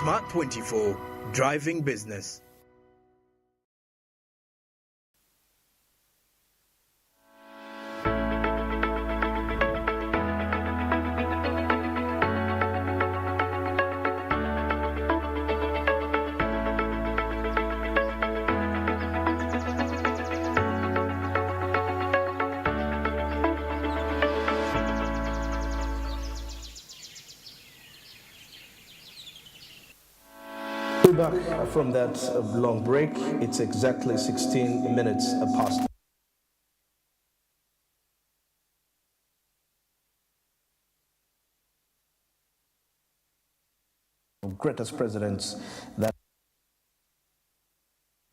Smart 24, driving business. Back from that long break, it's exactly 16 minutes past. Greatest presidents that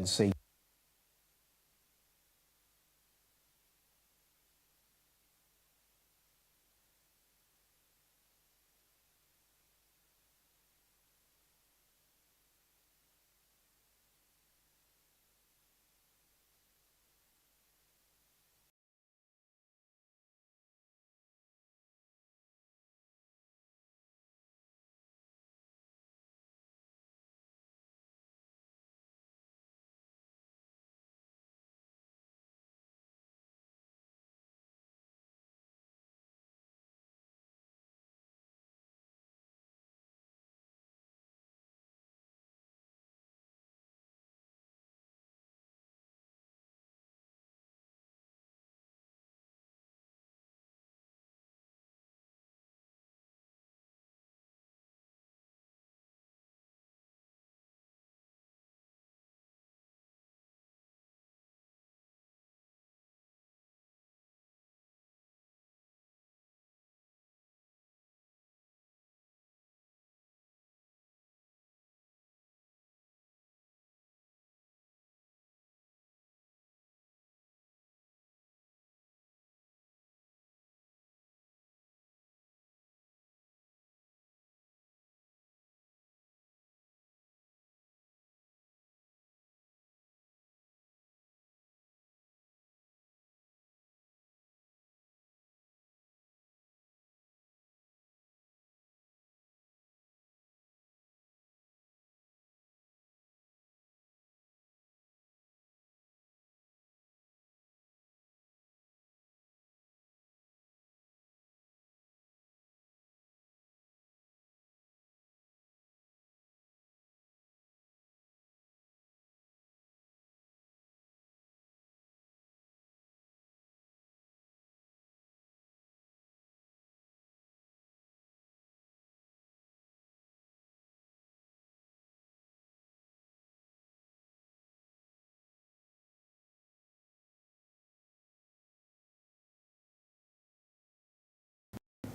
say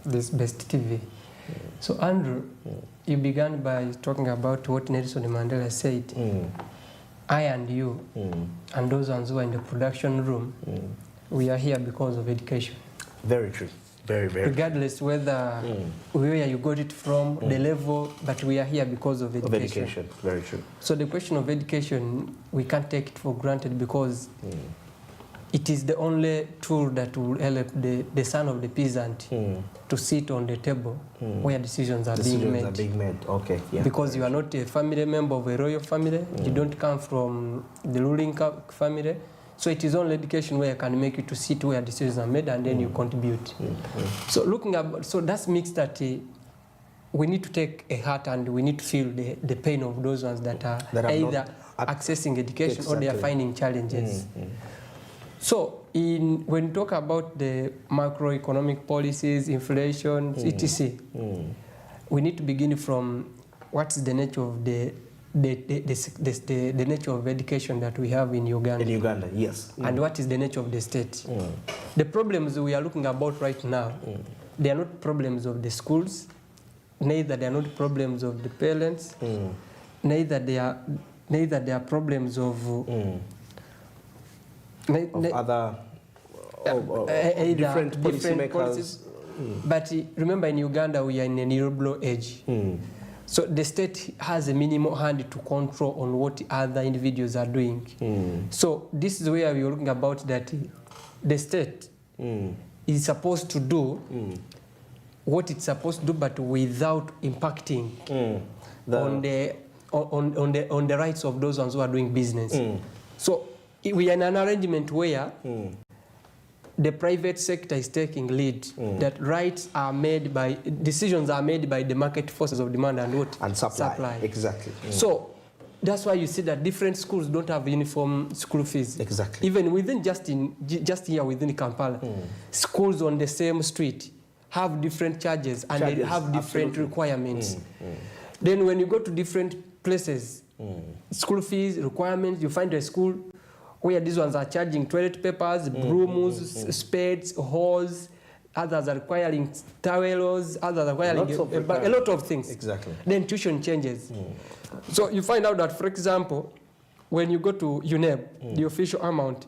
this Best TV. So Andrew, you began by talking about what Nelson Mandela said. I and you and those ones who are in the production room, we are here because of education. very true, very regardless whether where you got it from, the level, but we are here because of education. Very true. So the question of education, we can't take it for granted because it is the only tool that will help the son of the peasant to sit on the table where decisions are being made. Okay, yeah. Because you are not a family member of a royal family, you don't come from the ruling family. So it is only education where I can make you to sit where decisions are made and then you contribute. So looking at, so that makes that we need to take a heart and we need to feel the pain of those ones that are either accessing education or they are finding challenges. So when you talk about the macroeconomic policies, inflation, etc., we need to begin from what's the nature of the nature of education that we have in Uganda. In Uganda, yes. And what is the nature of the state? The problems we are looking about right now, they are not problems of the schools, neither they are not problems of the parents, neither they are problems of other different policymakers. But remember, in Uganda, we are in a neoliberal age. So the state has a minimal hand to control on what other individuals are doing. So this is where we are looking about that the state is supposed to do what it's supposed to do, but without impacting on the rights of those ones who are doing business. So we are in an arrangement where the private sector is taking lead, that decisions are made by the market forces of demand and what? And supply. Exactly. So that's why you see that different schools don't have uniform school fees. Exactly. Even within just here within Kampala, schools on the same street have different charges and they have different requirements. Then when you go to different places, school fees, requirements, you find a school where these ones are charging toilet papers, brooms, spades, hose, others are requiring towels, others are requiring a lot of things. Exactly. Then tuition changes. So you find out that, for example, when you go to UNEB, the official amount,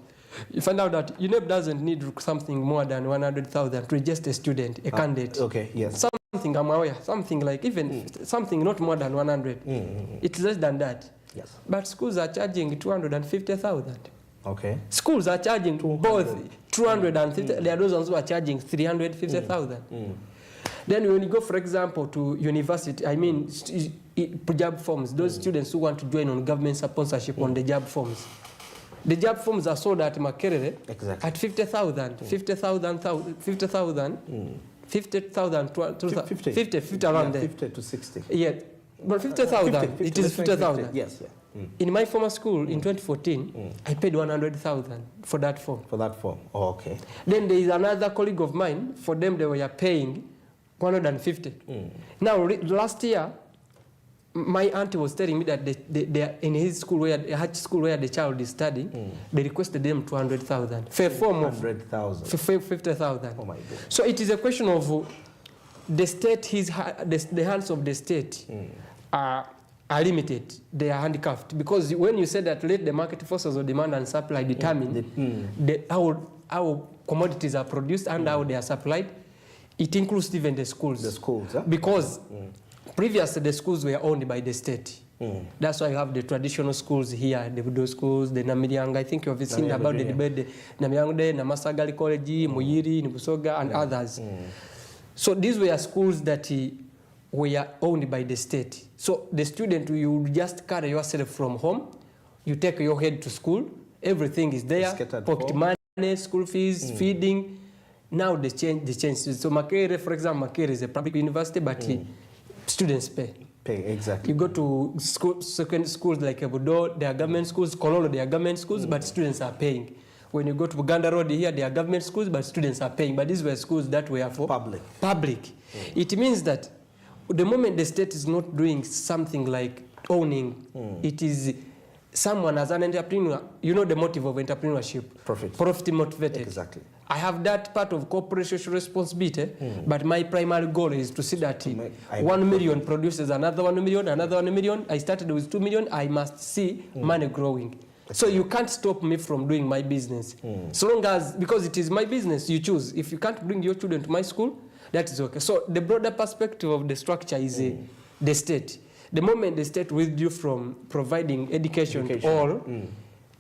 you find out that UNEB doesn't need something more than 100,000 to register a student, a candidate. Okay, yes. Something, I'm aware, something like even something not more than 100. It's less than that. Yes. But schools are charging 250,000. Okay. Schools are charging both 250. There are those ones who are charging 350,000. Then when you go, for example, to university, I mean, job forms, those students who want to join on government sponsorship on the job forms. The job forms are sold at Makerere at 50,000, 50,000, 50 around there. 50 to 60. Yeah, but 50,000, it is 50,000. Yes, yeah. In my former school in 2014, I paid 100,000 for that form. For that form, oh, okay. Then there is another colleague of mine, for them they were paying 150. Now, last year, my auntie was telling me that they are in his school, where the child is studying, they requested them 200,000 for a form of 100,000. 50,000. Oh my God. So it is a question of the state, the hands of the state are limited, they are handicapped. Because when you say that let the market forces of demand and supply determine how commodities are produced and how they are supplied, it includes even the schools. The schools, huh? Because previously the schools were owned by the state. That's why you have the traditional schools here, the Budo schools, the Namirianga. I think you have seen about the debate, the Namirianga, Namasagali College, Muyiri, Nibusoga, and others. So these were schools that were owned by the state. So the student, you just carry yourself from home, you take your head to school, everything is there, pocket money, school fees, feeding. Now they change. So Makerere, for example, Makerere is a public university, but students pay. Exactly. You go to second schools like Budo, they are government schools, Kololo, they are government schools, but students are paying. When you go to Buganda Road here, they are government schools, but students are paying. But these were schools that were for public. It means that the moment the state is not doing something like owning, it is someone as an entrepreneur, you know the motive of entrepreneurship. Profit motivated. Exactly. I have that part of corporate social responsibility, but my primary goal is to see that 1 million produces another 1 million, another 1 million. I started with 2 million. I must see money growing. So you can't stop me from doing my business. So long as, because it is my business, you choose. If you can't bring your children to my school, that is okay. So the broader perspective of the structure is the state. The moment the state withdrew from providing education to all,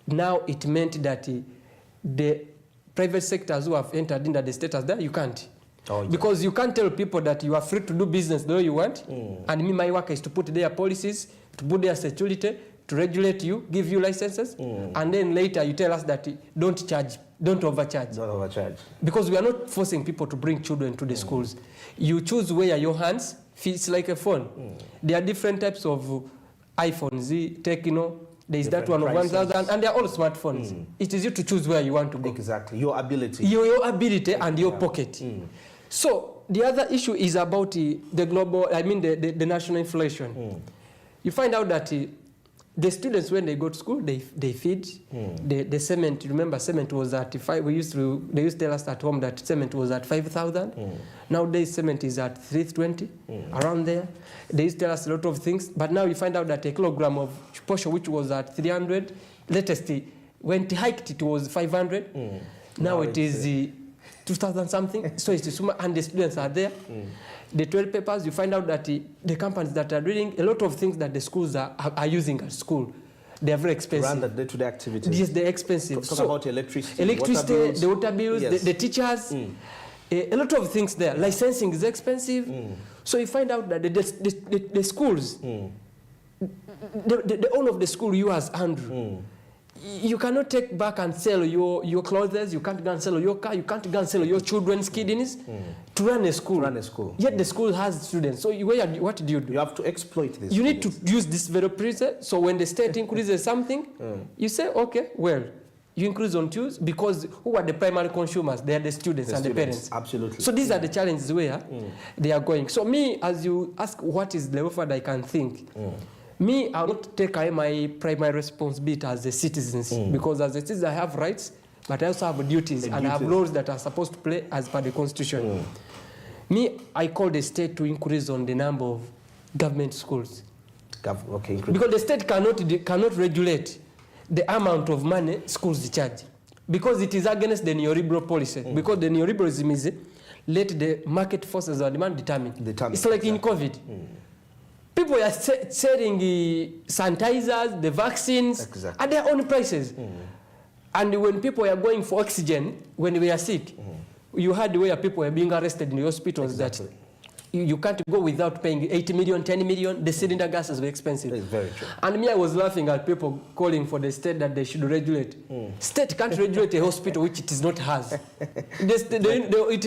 now it meant that the private sectors who have entered into the status there, you can't. Because you can't tell people that you are free to do business the way you want, and me, my work is to put their policies, to put their security, to regulate you, give you licenses, and then later you tell us that don't charge, don't overcharge. Don't overcharge. Because we are not forcing people to bring children to the schools. You choose where your hands fits like a phone. There are different types of iPhones, Techno. There is that one of 1,000, and they are all smartphones. It is you to choose where you want to go. Exactly, your ability. Your ability and your pocket. So the other issue is about the global, I mean the national inflation. You find out that the students, when they go to school, they feed. The cement, remember cement was at 5, they used to tell us at home that cement was at 5,000. Nowadays cement is at 320, around there. They used to tell us a lot of things, but now you find out that a kilogram of posho, which was at 300, latest when it hiked it was 500. Now it is 2,000 something. So it's and the students are there. The toilet papers, you find out that the companies that are doing a lot of things that the schools are using at school, they are very expensive. Run the day-to-day activities. Yes, they're expensive. Talk about electricity, the water bills, yes. the teachers. A lot of things there. Licensing is expensive. So you find out that the schools, the owner of the school, you as Andrew, you cannot take back and sell your clothes, you can't go and sell your car, you can't go and sell your children's kidneys to run a school. Yet the school has students. So what do? You have to exploit this. You need to use this very prison. So when the state increases something, you say, okay, well, you increase on dues because who are the primary consumers? They are the students and the parents. Absolutely. So these are the challenges where they are going. So me, as you ask, what is the offer that I can think? Me, I will not take my primary responsibility as a citizen because as a citizen I have rights, but I also have duties and I have roles that are supposed to play as per the constitution. Me, I call the state to increase on the number of government schools. Because the state cannot regulate the amount of money schools charge. Because it is against the neoliberal policy. Because the neoliberalism is let the market forces or demand determine. It's like in COVID. People are selling sanitizers, the vaccines, at their own prices. And when people are going for oxygen, when we are sick, you had where people are being arrested in the hospitals that you can't go without paying 80 million, 10 million. The cylinder gas is very expensive. It's very true. And me, I was laughing at people calling for the state that they should regulate. State can't regulate a hospital which it is not has. It is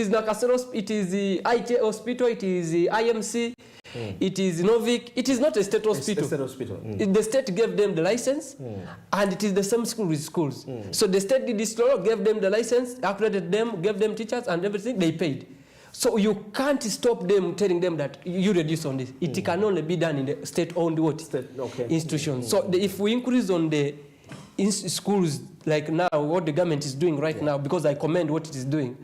Nakasero, it is the IJ hospital, it is the IMC, it is Novik. It is not a state hospital. It's a state hospital. The state gave them the license, and it is the same school with schools. So the state did this law, gave them the license, upgraded them, gave them teachers and everything, they paid. So you can't stop them telling them that you reduce on this. It can only be done in the state-owned institutions. So if we increase on the schools, like now, what the government is doing right now, because I commend what it is doing,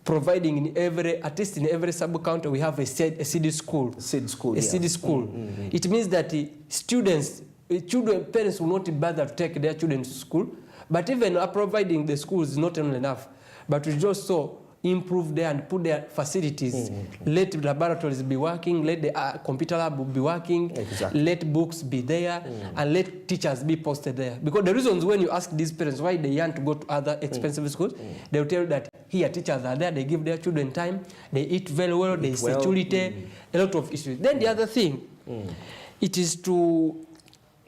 providing in every, at least in every sub-county, we have a seed school. Seed school. It means that parents will not bother to take their children to school, but even providing the schools is not only enough, but we just so improve there and put their facilities. Let laboratories be working, let the computer lab be working, let books be there, and let teachers be posted there. Because the reasons when you ask these parents why they want to go to other expensive schools, they will tell you that here teachers are there, they give their children time, they eat very well, they security, a lot of issues. Then the other thing, it is to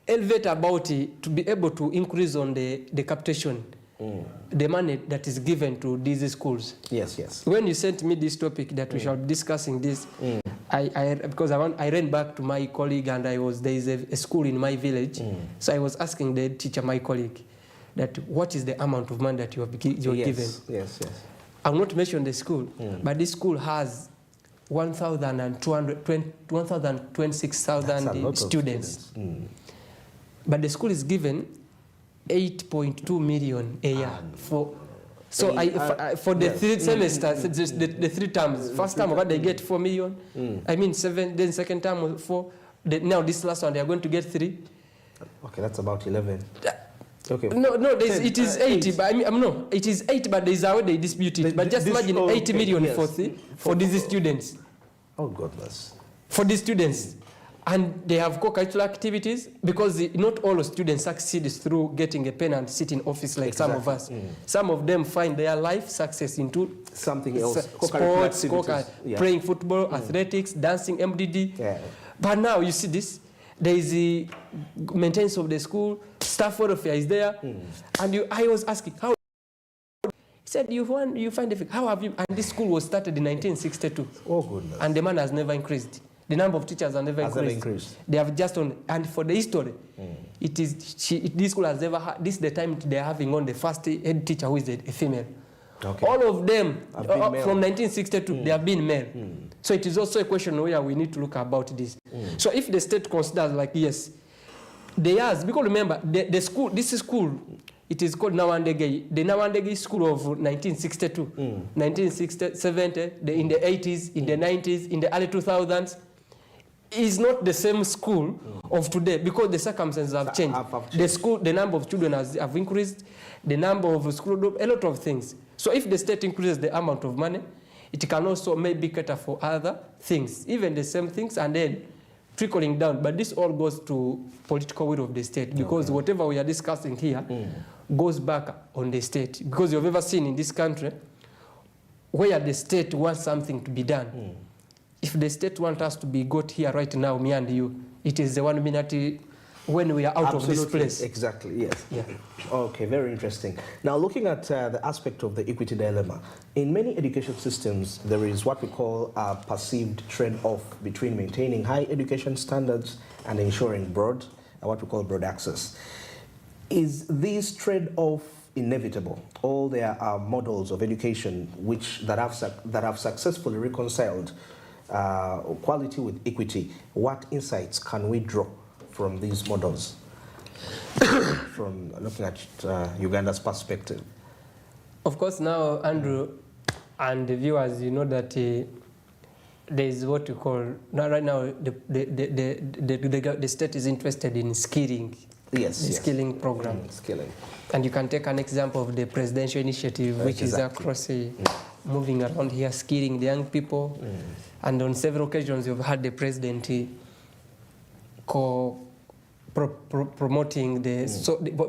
elevate about it, to be able to increase on the capitation. The money that is given to these schools. Yes. When you sent me this topic that we shall be discussing this, because I ran back to my colleague and there is a school in my village, so I was asking the teacher, my colleague, that what is the amount of money that you're given? Yes. I will not mention the school, but this school has 126,000 students. But the school is given 8.2 million a year for the 3 semesters, the 3 terms. First term, what they get 4 million. I mean 7. Then second term 4. Now this last one they are going to get 3. Okay, that's about 11. Okay. No, it is 80. But no, it is 8. But there is how they dispute it. But just imagine 80 million for these students. Oh goodness. For these students. And they have co-curricular activities because not all students succeed through getting a pen and sit in office like some of us. Some of them find their life success into something else. Sports, playing football, athletics, dancing, MDD. But now you see this, there is the maintenance of the school, staff welfare is there. And I was asking, how? He said, you find it, how have you? And this school was started in 1962. Oh goodness. And the man has never increased. The number of teachers have never increased. They have just on, and for the history, it is this school has never had. This is the time they are having on the first head teacher who is a female. Okay. All of them from 1962 they have been male. So it is also a question where we need to look about this. So if the state considers like yes, they has, because remember the school, this school, it is called Nawandege. The Nawandege school of 1962, 1970, in the 80s, in the 90s, in the early 2000s. Is not the same school of today because the circumstances have changed. The school, the number of children have increased, the number of school groups, a lot of things. So if the state increases the amount of money, it can also maybe cater for other things, even the same things, and then trickling down. But this all goes to political will of the state because whatever we are discussing here goes back on the state. Because you've ever seen in this country, where the state wants something to be done. If the state wants us to be got here right now, me and you, it is the 1 minute when we are out of this place. Exactly, yes. Yeah. Okay, very interesting. Now, looking at the aspect of the equity dilemma, in many education systems, there is what we call a perceived trade-off between maintaining high education standards and ensuring what we call broad access. Is this trade-off inevitable? Or there are models of education that have successfully reconciled quality with equity? What insights can we draw from these models, from looking at Uganda's perspective? Of course, now, Andrew and the viewers, you know that there is what you call, right now, the state is interested in skilling. Yes, the skilling program. Skilling. And you can take an example of the presidential initiative, which is across moving around here, skilling the young people. And on several occasions, you've had the president promoting the,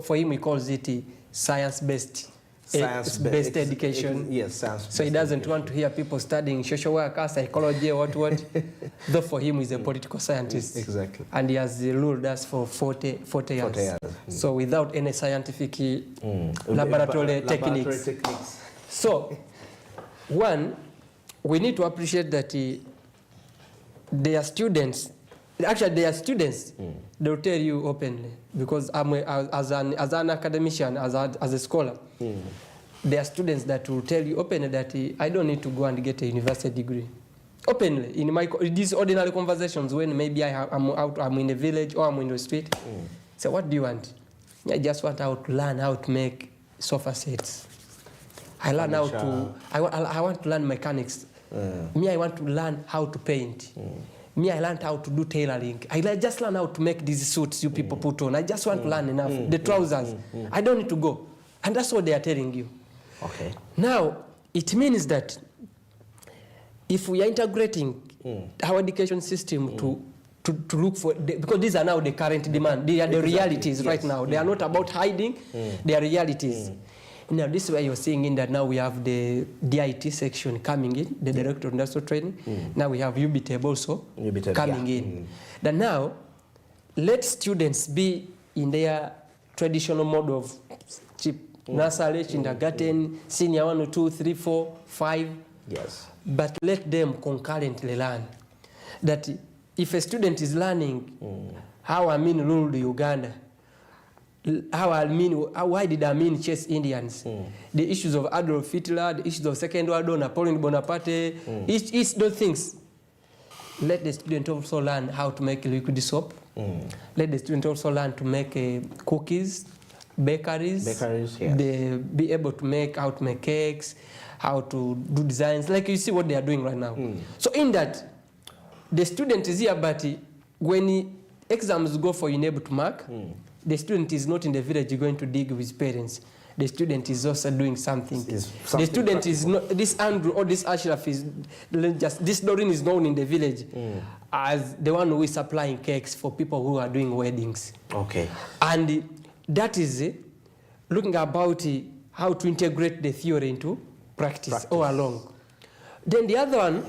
for him, he calls it science-based education. Yes, science-based. So he doesn't want to hear people studying social work, psychology, what. Though for him, he's a political scientist. Exactly. And he has ruled us for 40 years. So without any scientific laboratory techniques. So, one, we need to appreciate that their students, they'll tell you openly, because as an academician, as a scholar, there are students that will tell you openly that I don't need to go and get a university degree. Openly, in these ordinary conversations, when maybe I'm in a village or I'm in the street, so what do you want? I just want to learn how to make sofa sets. I learn how to, I want to learn mechanics. Me, I want to learn how to paint. Me, I learned how to do tailoring. I just learned how to make these suits you people put on. I just want to learn enough. The trousers. I don't need to go. And that's what they are telling you. Okay. Now, it means that if we are integrating our education system to look for, because these are now the current demand. They are the realities right now. They are not about hiding. They are realities. Now, this is where you're seeing in that now we have the DIT section coming in, the Director of Industrial Training. Now we have UBTEB also coming in. Then now, let students be in their traditional mode of nursery, kindergarten, senior 1, 2, 3, 4, 5. Yes. But let them concurrently learn. That if a student is learning how Amin ruled Uganda, why did Amin chase Indians? The issues of Adolf Hitler, the issues of Second World War, Napoleon Bonaparte, each those things. Let the student also learn how to make liquid soap. Let the student also learn to make cookies, bakeries. They be able to make how to make cakes, how to do designs. Like you see what they are doing right now. So in that, the student is here, but when exams go for unable to mark, the student is not in the village going to dig with parents. The student is also doing something. The student is not, this Andrew or this Ashraf is just, this Doreen is known in the village as the one who is supplying cakes for people who are doing weddings. Okay. And that is looking about how to integrate the theory into practice all along. Then the other one,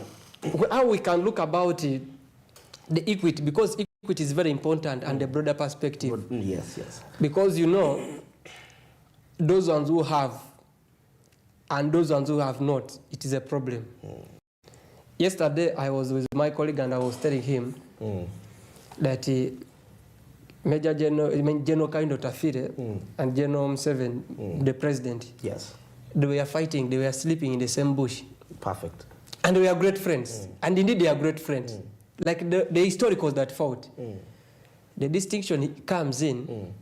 how we can look about the equity, because equity is very important and the broader perspective. Yes. Because you know, those ones who have and those ones who have not, it is a problem. Yesterday, I was with my colleague and I was telling him that Major General Kaindo Tafire and General Museveni, the president, they were fighting, they were sleeping in the same bush. Perfect. And we are great friends. And indeed, they are great friends. Like the historicals that fought. The distinction comes in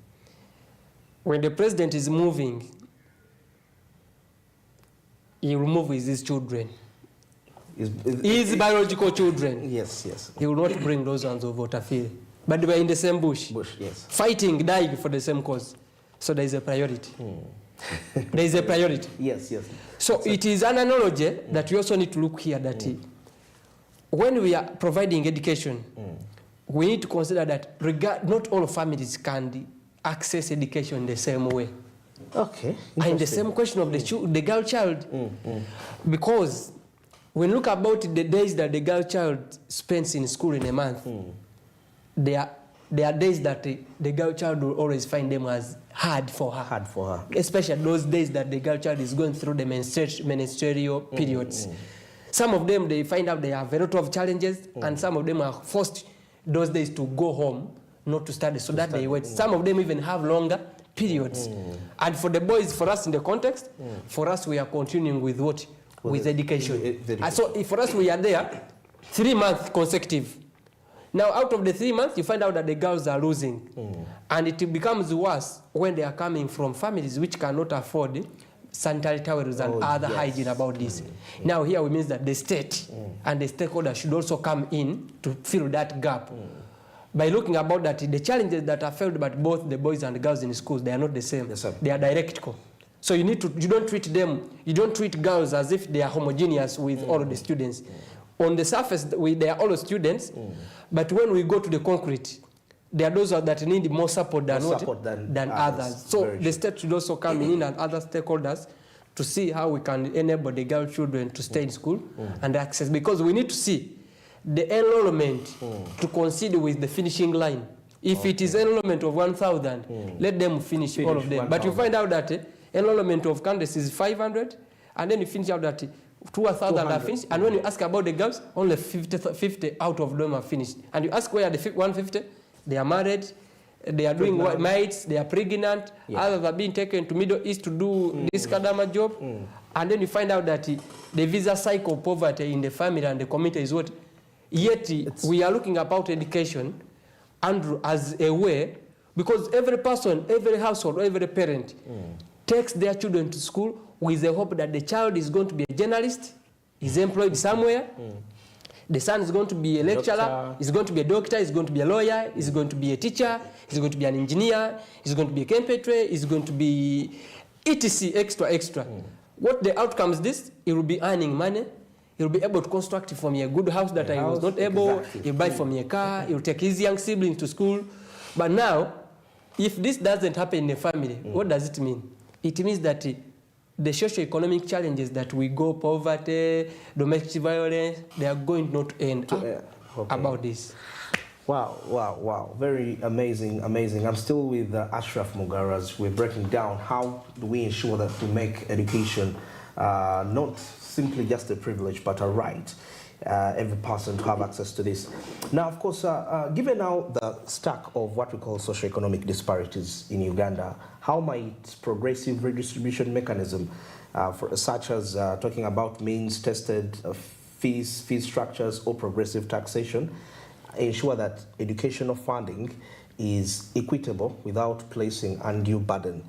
when the president is moving, he will move with his children. His biological children. Yes. He will not bring those ones of Otafire. But they were in the same bush. Fighting, dying for the same cause. So there is a priority. There is a priority. Yes. So it is an analogy that we also need to look here that when we are providing education, we need to consider that not all families can access education the same way. Okay. And the same question of the girl child. Because when you look about the days that the girl child spends in school in a month, there are days that the girl child will always find them as hard for her. Hard for her. Especially those days that the girl child is going through the menstrual periods. Some of them, they find out they have a lot of challenges, and some of them are forced those days to go home, not to study, so that they wait. Some of them even have longer periods. And for the boys, for us in the context, for us, we are continuing with what? With education. So if for us, we are there 3 months consecutive. Now, out of the 3 months, you find out that the girls are losing. And it becomes worse when they are coming from families which cannot afford sanitary towels and other hygiene about this. Now, here we mean that the state and the stakeholders should also come in to fill that gap. By looking about that, the challenges that are felt by both the boys and the girls in schools, they are not the same. Yes, sir. They are direct. So you don't treat girls as if they are homogeneous with all of the students. On the surface, they are all students, but when we go to the concrete, there are those that need more support than others. So the state should also come in and other stakeholders to see how we can enable the girl children to stay in school and access, because we need to see the enrollment to consider with the finishing line. If it is enrollment of 1,000, let them finish all of them. 1, but you find out that enrollment of candidates is 500, and then you finish out that 2,000 are finished, and when you ask about the girls, only 50 out of them are finished. And you ask where the 150, they are married, they are doing mates, they are pregnant, others are being taken to Middle East to do this kadama job, and then you find out that the visa cycle of poverty in the family and the community is what? Yet we are looking about education, Andrew, as a way, because every person, every household, every parent takes their children to school with the hope that the child is going to be a journalist, is employed somewhere. The son is going to be a lecturer, is going to be a doctor, is going to be a lawyer, is going to be a teacher, is going to be an engineer, is going to be a carpenter, is going to be etc. extra. What the outcome is this? He will be earning money. He will be able to construct from a good house that I was not able. He'll buy from a car. He'll take his young sibling to school. But now, if this doesn't happen in a family, what does it mean? It means that the socio-economic challenges that we go, poverty, domestic violence, they are going not to end about this. Wow. Very amazing. I'm still with Ashraf Mugaras. We're breaking down how do we ensure that we make education not simply just a privilege, but a right. Every person to have access to this. Now, of course, given now the stack of what we call socioeconomic disparities in Uganda, how might progressive redistribution mechanism, such as talking about means-tested fees structures or progressive taxation, ensure that educational funding is equitable without placing undue burden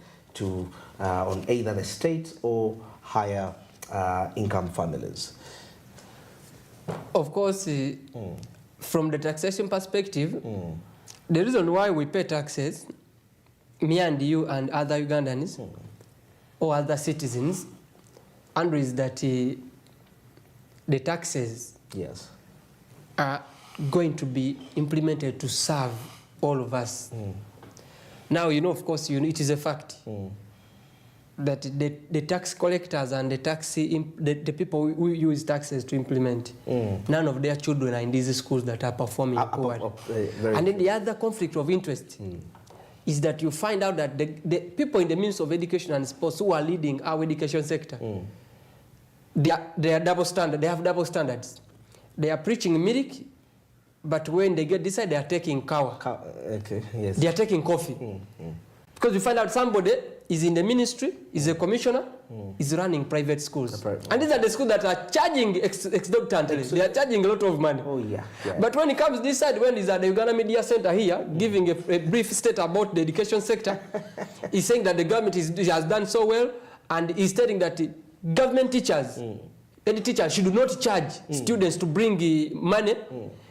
on either the state or higher income families? Of course, from the taxation perspective, the reason why we pay taxes, me and you and other Ugandans or other citizens, Andrew, is that the taxes are going to be implemented to serve all of us. Now, of course, it is a fact that the tax collectors and the people who use taxes to implement, none of their children are in these schools that are performing poorly. And then the other conflict of interest is that you find out that the people in the Ministry of Education and Sports who are leading our education sector, they are double standard. They have double standards. They are preaching milk, but when they get this side, they are taking kawa. They are taking coffee. Because you find out somebody is in the ministry, is a commissioner, is running private schools. And these are the schools that are charging exorbitantly. They are charging a lot of money. But when it comes this side, when he's at the Uganda Media Center here, giving a brief state about the education sector, he's saying that the government has done so well, and he's stating that government teachers, any teacher should not charge students to bring money.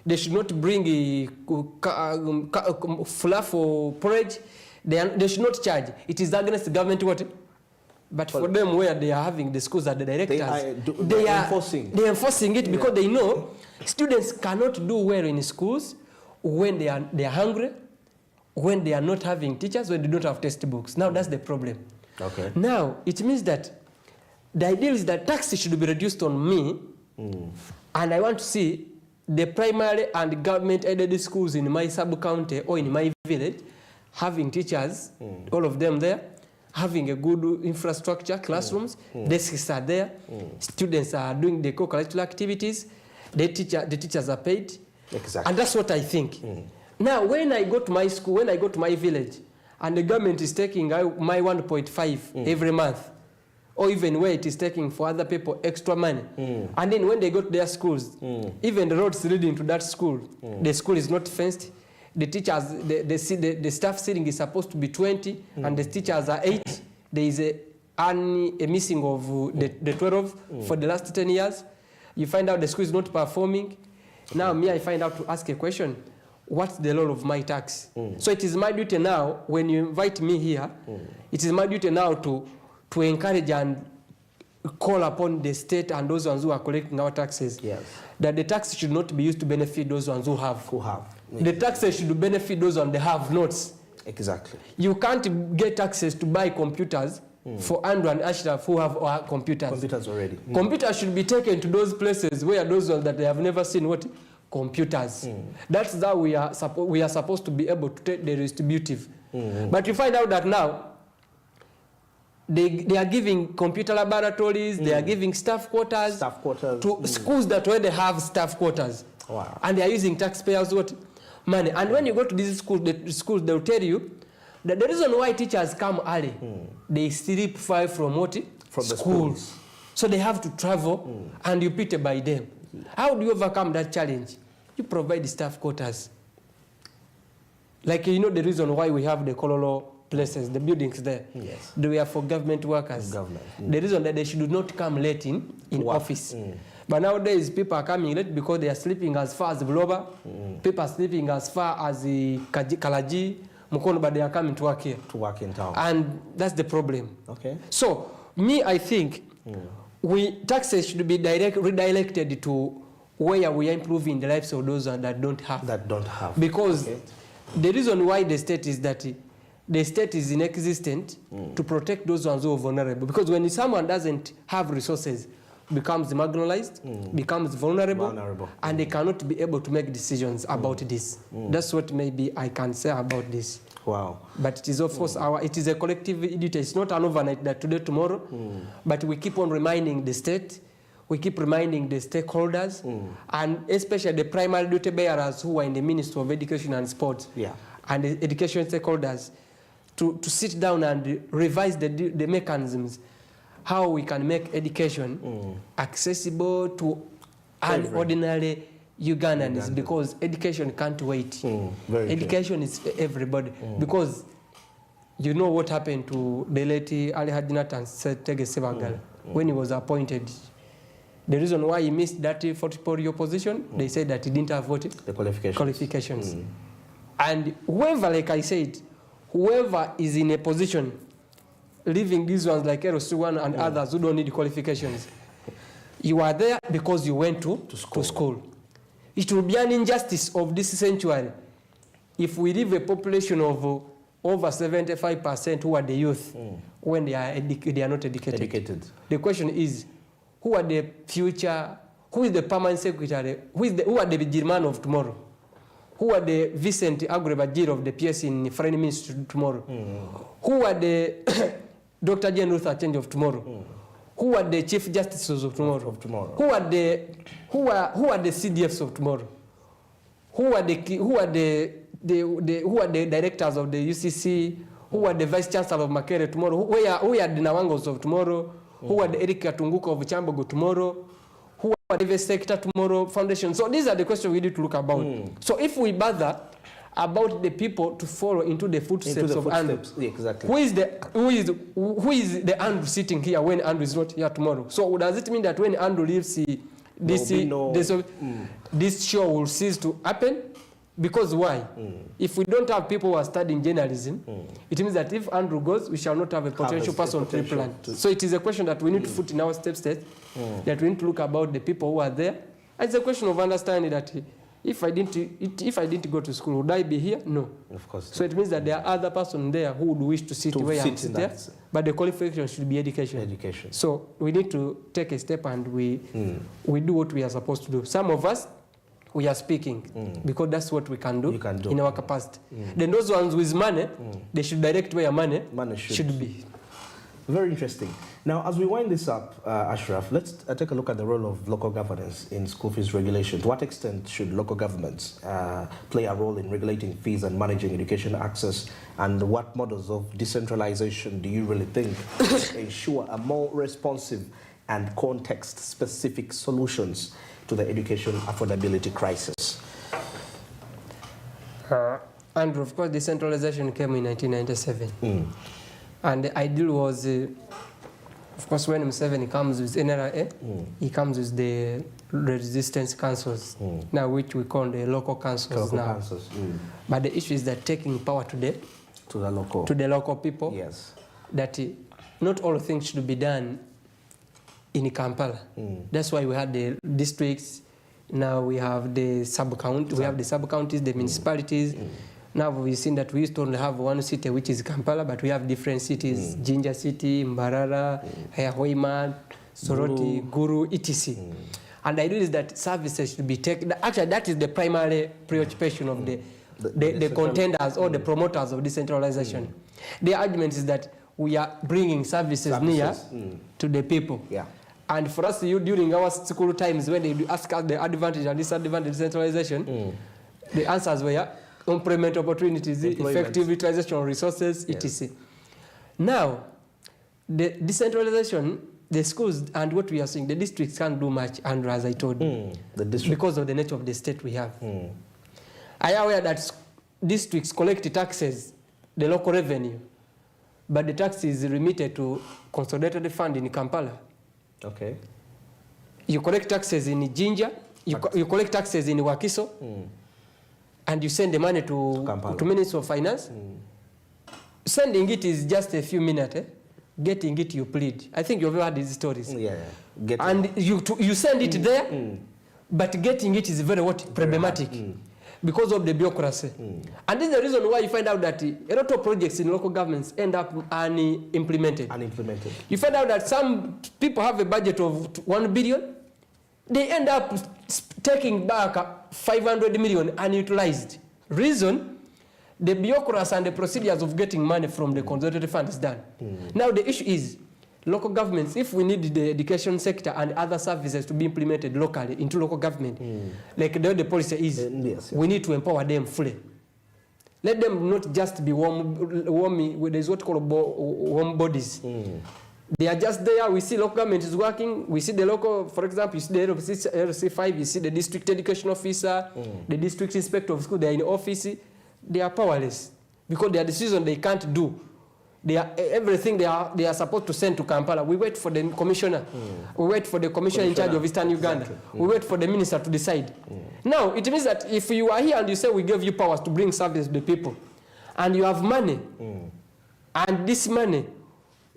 They should not bring fluff or porridge. They should not charge. It is against the government what? But for them, where they are having the schools at the directors, they are enforcing it because they know students cannot do well in schools when they are hungry, when they are not having teachers, when they don't have textbooks. Now that's the problem. Okay. Now, it means that the idea is that taxes should be reduced on me, and I want to see the primary and government-aided schools in my sub-county or in my village having teachers, all of them there, having a good infrastructure, classrooms, desks are there, students are doing the co-curricular activities, the teachers are paid. Exactly. And that's what I think. Now, when I go to my school, when I go to my village, and the government is taking my 1.5 every month, or even where it is taking for other people extra money, and then when they go to their schools, even the roads leading to that school, the school is not fenced, the teachers, the staff sitting is supposed to be 20, and the teachers are 8, there is a missing of the 12 for the last 10 years, you find out the school is not performing. Now me, I find out to ask a question, what's the role of my tax? So it is my duty now, when you invite me here, it is my duty now to encourage and call upon the state and those ones who are collecting our taxes, that the tax should not be used to benefit those ones who have. The taxes should benefit those on the have-nots. Exactly. You can't get access to buy computers for Andrew and Ashraf who have our computers. Computers already. Computers should be taken to those places where those ones that they have never seen what? Computers. That's how we are supposed to be able to take the distributive. But you find out that now, they are giving computer laboratories, they are giving staff quarters to schools that already have staff quarters. Wow. And they are using taxpayers' money. And when you go to these schools, they will tell you that the reason why teachers come early, they sleep far from what? From the schools. So they have to travel and you pay by them. How do you overcome that challenge? You provide the staff quarters. Like, you know, the reason why we have the Kololo places, the buildings there. Yes. They are for government workers. The reason that they should not come late in office. But nowadays, people are coming late because they are sleeping as far as Buloba. People are sleeping as far as Kalaji, Mukono, but they are coming to work here. To work in town. And that's the problem. Okay. So, me, I think taxes should be redirected to where we are improving the lives of those that don't have. Because the reason why the state is that the state is inexistent to protect those ones who are vulnerable. Because when someone doesn't have resources, becomes marginalized, becomes vulnerable. And they cannot be able to make decisions about this. That's what maybe I can say about this. Wow. But it is, of course, it is a collective duty. It's not an overnight that today, tomorrow. But we keep on reminding the state, we keep reminding the stakeholders, and especially the primary duty bearers who are in the Ministry of Education and Sport, and the education stakeholders, to sit down and revise the mechanisms, how we can make education accessible to an ordinary Ugandans, because education can't wait. Education is for everybody, because you know what happened to the late Ali Hadinatan Tege Sebagal when he was appointed. The reason why he missed that 40-year position, they said that he didn't have the qualifications. And whoever, like I said, whoever is in a position, leaving these ones like Eros Suwan and others who don't need qualifications, you are there because you went to school. It will be an injustice of this century if we leave a population of over 75% who are the youth when they are not educated. The question is, who are the future, who is the permanent secretary, who are the German of tomorrow? Who are the Vicent Agrebajir of the PS in Foreign Ministry tomorrow? Who are the Dr. Jane Luther Change of tomorrow? Who are the Chief Justices of tomorrow? Who are the CDFs of tomorrow? Who are the directors of the UCC? Who are the Vice Chancellor of Makere tomorrow? Who are the Nawangos of tomorrow? Who are the Erika Tunguko of Chambogo tomorrow? Who are the sector tomorrow? Foundation. So these are the questions we need to look about. So if we bother about the people to follow into the footsteps of Andrew, who is the Andrew sitting here when Andrew is not here tomorrow? So does it mean that when Andrew leaves, this show will cease to happen? Because why? If we don't have people who are studying journalism, it means that if Andrew goes, we shall not have a potential person to replant. So it is a question that we need to put in our step state, that we need to look about the people who are there. And it's a question of understanding that if I didn't go to school, would I be here? No. Of course. So it means that there are other person there who would wish to sit where I'm sitting there, but the qualification should be education. Education. So we need to take a step and we do what we are supposed to do. Some of us, we are speaking because that's what we can do, in our capacity. Then those ones with money, they should direct where money should be. Very interesting. Now, as we wind this up, Ashraf, let's take a look at the role of local governance in school fees regulation. To what extent should local governments play a role in regulating fees and managing education access? And what models of decentralization do you really think ensure a more responsive and context-specific solutions to the education affordability crisis? Andrew, of course, decentralization came in 1997. And the ideal was, of course, when Museveni comes with NRA, he comes with the resistance councils, now which we call the local councils now. But the issue is that taking power to the local people, yes, that not all things should be done in Kampala. That's why we had the districts. Now we have the sub-counties, the municipalities. Now we've seen that we used to only have one city, which is Kampala, but we have different cities, Jinja City, Mbarara, Hoima, Soroti, Guru, etc. And the idea is that services should be taken. Actually, that is the primary preoccupation of the contenders or the promoters of decentralization. The argument is that we are bringing services near to the people. Yeah. And for us, during our school times, when they ask us the advantage and disadvantage of decentralization, the answers were employment opportunities, effective utilization of resources, etc. Now, the decentralization, the schools and what we are seeing, the districts can't do much, Andrew, as I told you, because of the nature of the state we have. I am aware that districts collect taxes, the local revenue, but the tax is remitted to consolidated fund in Kampala. Okay. You collect taxes in Jinja, you collect taxes in Wakiso, and you send the money to Minister of Finance. Sending it is just a few minutes. Getting it, you plead. I think you've heard these stories. And you send it there, but getting it is very problematic because of the bureaucracy. And this is the reason why you find out that a lot of projects in local governments end up unimplemented. You find out that some people have a budget of 1 billion. They end up taking back 500 million unutilized. Reason, the bureaucracy and the procedures of getting money from the consolidated fund is done. Now the issue is, local governments, if we need the education sector and other services to be implemented locally into local government, like the policy is, we need to empower them fully. Let them not just be there's what called warm bodies. They are just there. We see local government is working. We see the local, for example, you see the LC5, you see the district education officer, the district inspector of school, they are in office. They are powerless because their decision they can't do. They are, everything they are supposed to send to Kampala. We wait for the commissioner. We wait for the commissioner in charge of Eastern Uganda. We wait for the minister to decide. Now, it means that if you are here and you say we gave you powers to bring service to the people, and you have money, and this money,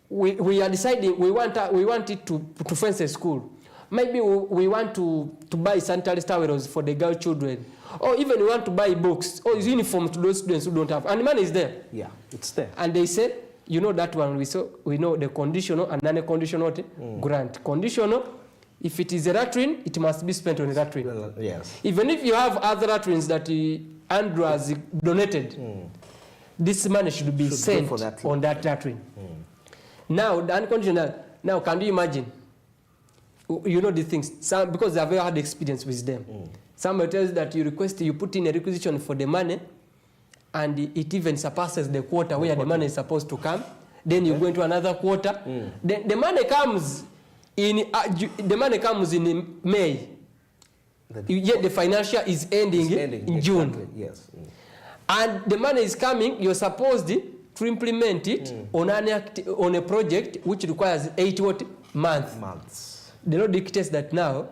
we are deciding we want it to fence a school. Maybe we want to buy sanitary towels for the girl children, or even we want to buy books or uniforms to those students who don't have, and the money is there. Yeah, it's there. And they say, you know that one, we know the conditional and non-conditional grant. Conditional, if it is a latrine, it must be spent on a latrine. Yes. Even if you have other latrines that Andrew has donated, this money should be sent on that latrine. Now, the unconditional, now can you imagine? You know these things, because they have very hard experience with them. Somebody tells that you put in a requisition for the money, and it even surpasses the quarter where the money is supposed to come. Then you go into another quarter. Then the money comes in May. Yet the financial is ending in June. Exactly. Yes. And the money is coming. You're supposed to implement it on a project which requires 8 months. The law dictates that now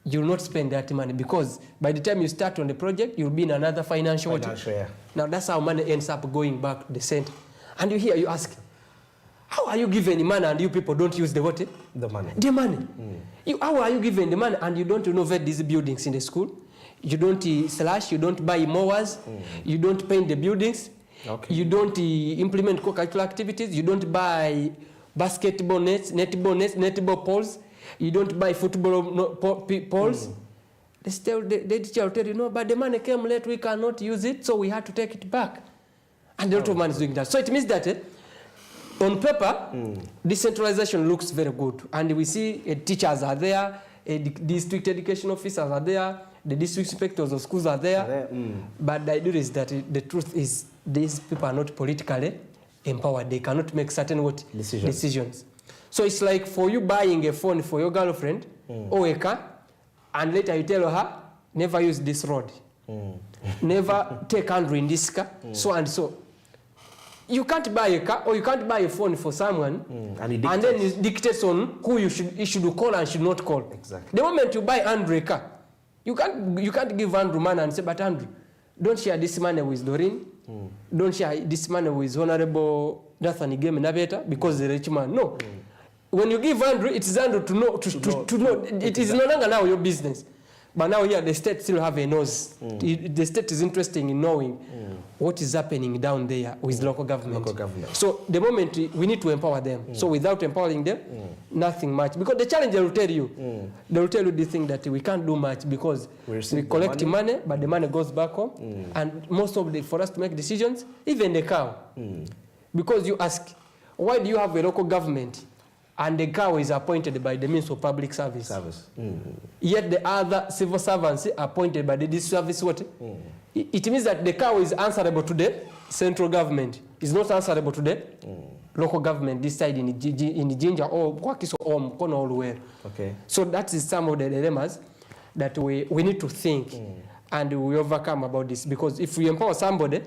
you will not spend that money, because by the time you start on the project, you'll be in another financial year. Now that's how money ends up going back to the center. And you ask, how are you given the money and you people don't use the what? The money. The money. How are you given the money and you don't renovate these buildings in the school? You don't slash, you don't buy mowers, you don't paint the buildings, you don't implement co-curricular activities, you don't buy basketball nets, netball poles, you don't buy football poles. The teacher will tell you, no, but the money came late, we cannot use it, so we had to take it back. And a lot of money is doing that. So it means that on paper, decentralization looks very good. And we see teachers are there, district education officers are there, the district inspectors of schools are there. But the idea is that the truth is these people are not politically empowered. They cannot make certain decisions. So it's like for you buying a phone for your girlfriend or a car, and later you tell her, never use this road. Never take Andrew in this car, so and so. You can't buy a car or you can't buy a phone for someone and then it dictates on who you should call and should not call. Exactly. The moment you buy Andrew a car, you can't give Andrew money and say, but Andrew, don't share this money with Doreen. Don't share this money with Honorable Nathan Igeme Nabeta because the rich man. No. When you give Andrew, it is Andrew to know. It is no longer now your business. But now here, the state still have a nose. The state is interested in knowing what is happening down there with local government. So the moment we need to empower them. So without empowering them, nothing much. Because the challenge they will tell you this thing that we can't do much because we collect money, but the money goes back home. And most of for us to make decisions, even the cow. Because you ask, why do you have a local government and the cow is appointed by the Ministry of Public Service? Yet the other civil servants are appointed by the service what? It means that the cow is answerable to the central government. It's not answerable to the local government this side in Jinja or Kwakiso or Mkono or where. Okay. So that is some of the dilemmas that we need to think and we overcome about this. Because if we empower somebody,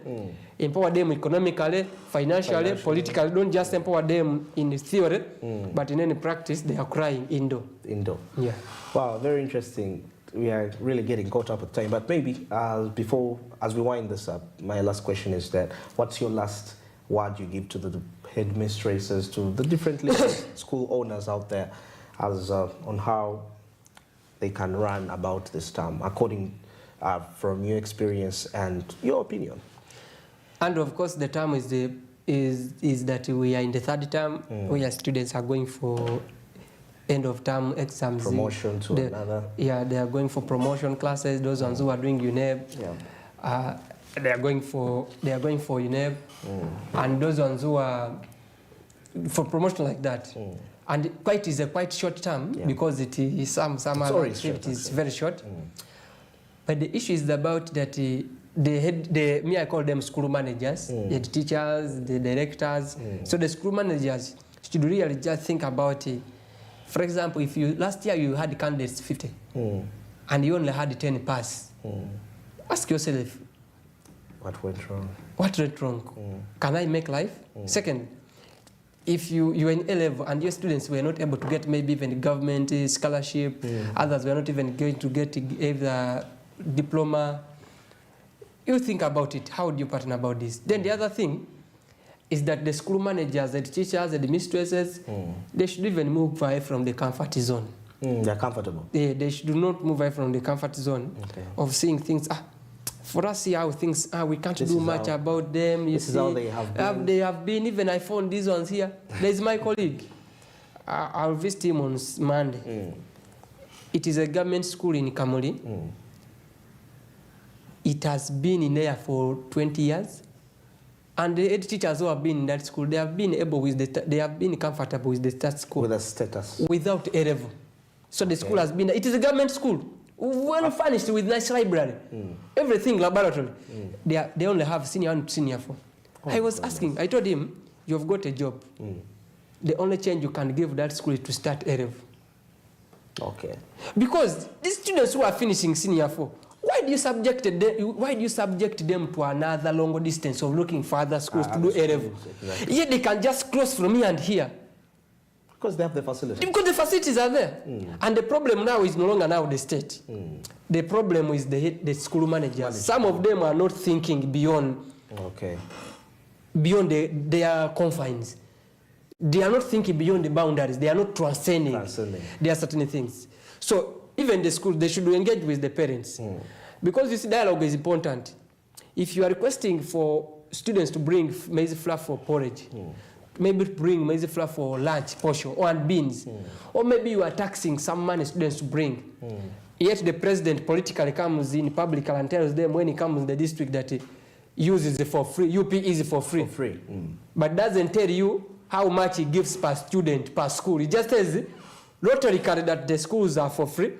empower them economically, financially, politically, don't just empower them in theory, but in any practice, they are crying indoor. Yeah. Wow, very interesting. We are really getting caught up with time. But maybe as we wind this up, my last question is that what's your last word you give to the headmistresses, to the different school owners out there as on how they can run about this term, according from your experience and your opinion? And of course, the term is that we are in the third term, where students are going for end of term exams. Promotion to another. Yeah, they are going for promotion classes. Those ones who are doing UNEB, they are going for UNEB, and those ones who are for promotion like that. And it is a quite short term because it is some other activities very short. But the issue is about that I call them school managers, the teachers, the directors. So the school managers should really just think about it. For example, if last year you had candidates 50 and you only had 10 pass, ask yourself, what went wrong? What went wrong? Can I make life? Second, if you were in A-level and your students were not able to get maybe even government scholarship, others were not even going to get either diploma, you think about it. How do you partner about this? Then the other thing is that the school managers, the teachers, the administrators, they should even move away from the comfort zone. They're comfortable. They should not move away from the comfort zone of seeing things. For us here, how things we can't do much about them. This is how they have been. They have been. Even I found these ones here. There's my colleague. I'll visit him on Monday. It is a government school in Kamuli. It has been in there for 20 years. And the head teachers who have been in that school, they have been able they have been comfortable with the status quo. With the status. Without A level. So the school has been, it is a government school, well furnished with nice library, everything laboratory. They only have senior and senior 4. I was asking, I told him, you've got a job. The only change you can give that school is to start A level. Okay. Because these students who are finishing senior 4, why do you subject them to another longer distance of looking for other schools to do A level? Exactly. Yet they can just cross from here and here. Because they have the facilities. Because the facilities are there. And the problem now is no longer now the state. The problem is the school managers. Some of them are not thinking beyond their confines. They are not thinking beyond the boundaries. They are not transcending. There are certain things. So even the school, they should engage with the parents. Because this dialogue is important. If you are requesting for students to bring maize flour for porridge, maybe bring maize flour for lunch portion or beans, or maybe you are taxing some money students to bring. Yet the president politically comes in public and tells them when he comes in the district that he uses it for free, UP is for free. But doesn't tell you how much he gives per student, per school. He just says rhetorically that the schools are for free,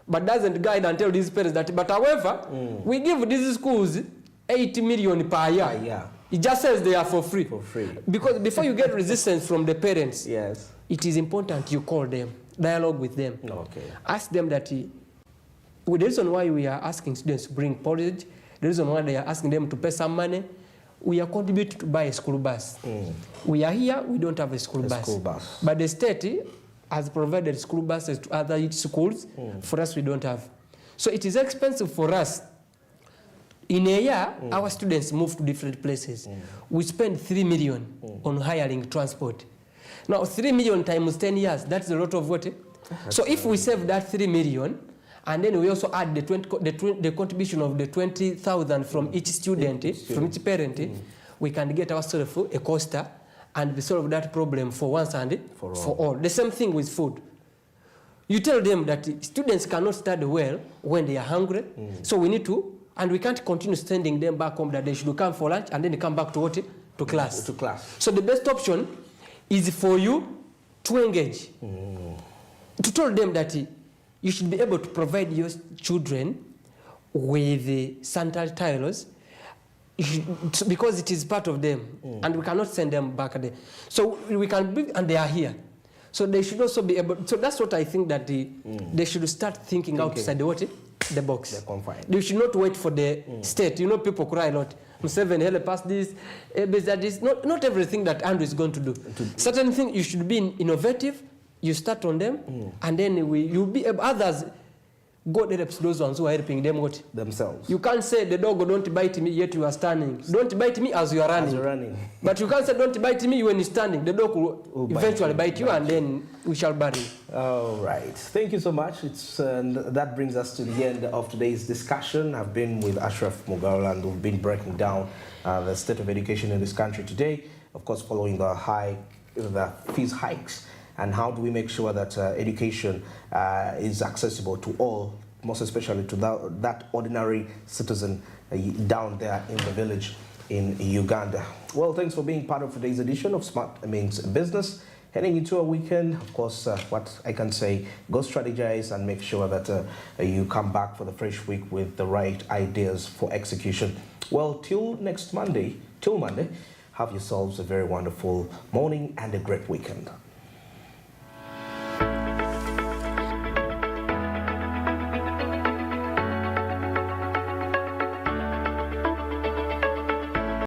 but doesn't guide and tell these parents that, but however, we give these schools 80 million per year. Yeah. It just says they are for free. For free. Because before you get resistance from the parents, Yes. it is important you call them, dialogue with them. Okay. Ask them that the reason why we are asking students to bring porridge, the reason why they are asking them to pay some money, we are contributing to buy a school bus. We are here, we don't have a school bus. But the state has provided school buses to other schools. For us, we don't have. So it is expensive for us. In a year, our students move to different places. We spend 3 million on hiring transport. Now, 3 million times 10 years, that's a lot of what? So if we save that 3 million, and then we also add the contribution of the 20,000 from each student, from each parent, we can get ourselves a coaster and we solve that problem for once and for all. The same thing with food. You tell them that students cannot study well when they are hungry, so we need to, and we can't continue sending them back home that they should come for lunch and then they come back to what? To class. To class. So the best option is for you to engage, to tell them that you should be able to provide your children with sanitary towels because it is part of them, and we cannot send them back there. So we can be, and they are here. So they should also be able, so that's what I think that they should start thinking outside the box. They're confined. They should not wait for the state. You know, people cry a lot. Museveni, help us this, that is not everything that Andrew is going to do. Certain things you should be innovative. You start on them, and then you'll be able, others, God helps those ones who are helping them what? Themselves. You can't say the dog don't bite me yet you are standing. Don't bite me as you are running. As you're running. But you can't say don't bite me when you're standing. The dog will eventually bite you and then we shall bury you. All right. Thank you so much. That brings us to the end of today's discussion. I've been with Ashraf Mugaula and we've been breaking down the state of education in this country today. Of course, following the fees hikes. And how do we make sure that education is accessible to all, most especially to that ordinary citizen down there in the village in Uganda. Well, thanks for being part of today's edition of Smart Means Business. Heading into a weekend, of course, what I can say, go strategize and make sure that you come back for the fresh week with the right ideas for execution. Well, till Monday, have yourselves a very wonderful morning and a great weekend.